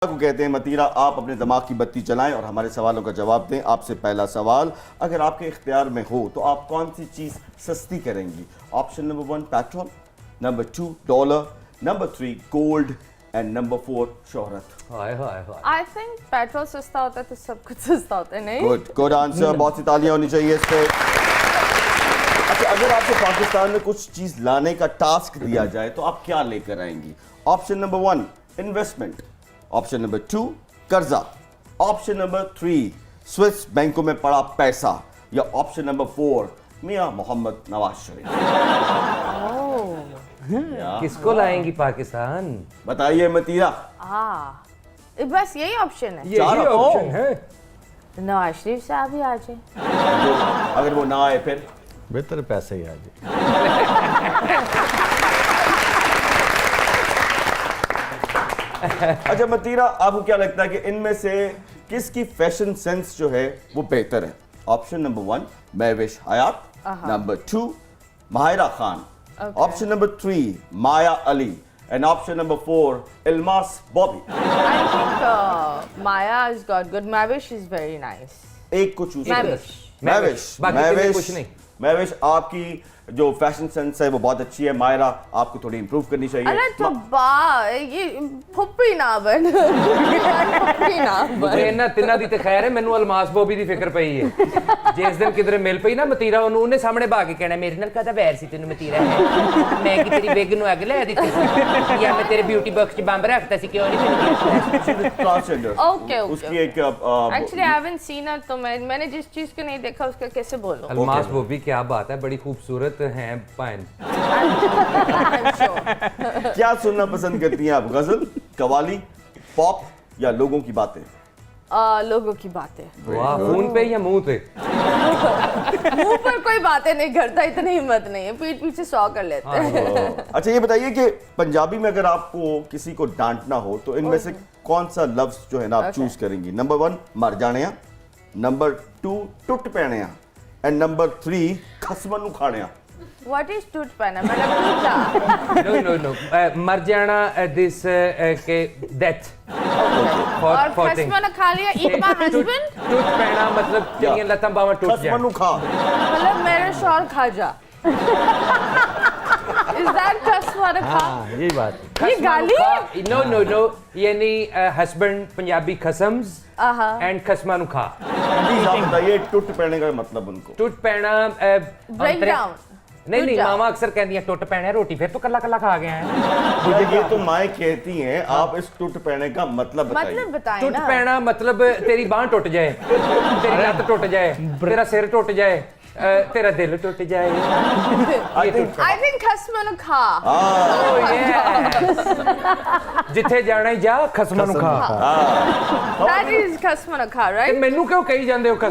को कहते हैं मतीरा। आप अपने दिमाग की बत्ती चलाएं और हमारे सवालों का जवाब दें। आपसे पहला सवाल, अगर आपके इख्तियार में हो तो आप कौन सी चीज़ सस्ती करेंगी? Option number 1 petrol, number 2 dollar, number 3 gold and number 4 शोहरत। हाय हाय हाय। आई थिंक पेट्रोल सस्ता होता है तो सब कुछ सस्ता होता है, नहीं? गुड गुड आंसर, बहुत सी तालियां होनी चाहिए इस पे। अच्छा, अगर आपको पाकिस्तान में कुछ चीज़ लाने का टास्क दिया जाए तो आप क्या लेकर आएंगी? Option number 1 investment, option number 2 कर्जा, ऑप्शन नंबर 3 स्विस बैंकों में पड़ा पैसा, या ऑप्शन नंबर 4 मियां मोहम्मद नवाज शरीफ। किसको लाएंगी पाकिस्तान? बताइए मतीरा। बस यही ऑप्शन है। यही ऑप्शन है। नवाज शरीफ साहब ही आ जाए। अगर वो ना आए फिर बेहतर पैसे ही आ जाए। अच्छा मतीरा, आपको क्या लगता है कि इनमें से किसकी फैशन सेंस जो है वो बेहतर है? Option number 1 Mahwish Hayat, number 2 Mahira Khan, option number 3 Maya Ali and option number 4 Ilmas Bobby. I think Maya has got good. Mavish is very nice. एक को चूज Mavish. बाकी के लिए कुछ नहीं। महविश आपकी जो फैशन सेंस है वो बहुत अच्छी है। मायरा आपको थोड़ी इंप्रूव करनी चाहिए। अरे तो बा ये फुप्पी ना बन फुप्पी ना मुझे इन्ना तिन्ना दी ते खैर है, मैनू अलमास बॉबी दी फिक्र पई है। जिस दिन किधरे मिल पई ना मतीरा, ਉਹਨੇ ਸਾਹਮਣੇ ਭਾ ਕੇ ਕਹਿਣਾ ਮੇਰੇ ਨਾਲ ਕਾਹਦਾ ਵੈਰ ਸੀ ਤੈਨੂੰ ਮਤੀਰਾ ਹੈ, ਮੈਂ ਕਿ ਤੇਰੀ ਵਿਗ ਨੂੰ ਅੱਗ ਲੈ ਦਿੱਤੀ ਸੀ ਜਾਂ ਮੈਂ ਤੇਰੇ ਬਿਊਟੀ ਬਾਕਸ 'ਚ ਬੰਬ ਰੱਖਤਾ ਸੀ, ਕਿਉਂ नहीं ਮੈਨੂੰ ट्रांसजेंडर। Okay. उसकी एक Actually I haven't seen her, तो मैंने जिस चीज को नहीं देखा उसका कैसे बोलूं? अलमास बॉबी क्या बात है, बड़ी खूबसूरत हैं पाइन। I'm sure. क्या सुनना पसंद करती हैं आप? गजल, कवाली, पॉप या लोगों की बातें? लोगों की बातें। वाह, फोन पे या मुंह पे? मुंह पर कोई बातें नहीं करता, इतनी हिम्मत नहीं है, पीठ पीछे 100 कर लेते हैं। अच्छा ये बताइए कि पंजाबी में अगर आपको किसी को डांटना हो तो इनमें से कौन सा लफ्ज जो है ना आप चूज करेंगी? नंबर 1 मर जाने, नंबर 2 टुट पैने एंड नंबर 3 खसमन नु खाने। What is टूट पैना? मतलब टूट जा। No no no, मर जाना, this के death। और खसमन खा लिया, eat my husband? टूट पैना मतलब तेरियां लत्तां बावां टूट जाए। खसमन नु खा मतलब मेरे शौर खा जा। Is that खसमन खा? यही बात है। ये गाली है? No no no, यानी हस्बैंड पंजाबी खसम्स एंड खसमा नु खा। प्लीज आप बताइए टुट पैने का मतलब उनको। टूट पैना Break down. नहीं नहीं, टूट जा। मामा अक्सर कहती है टूट पैना रोटी, फिर तो कल्ला कल्ला खा गया है। मुझे ये तो माएँ कहती हैं, आप इस टुट पैने का मतलब बताइए। मतलब बताएं टूट ना। पैना मतलब तेरी बांह टूट जाए, तेरी लत टूट जाए, तेरा सिर टूट जाए, तेरा दिल टूट जाए। I think I think खसमन खा। Oh, yes. जिथे जाना ही जा, खसमा नु खा। That is खसमन खा, ते right? मैनू क्यों कही जांदे हो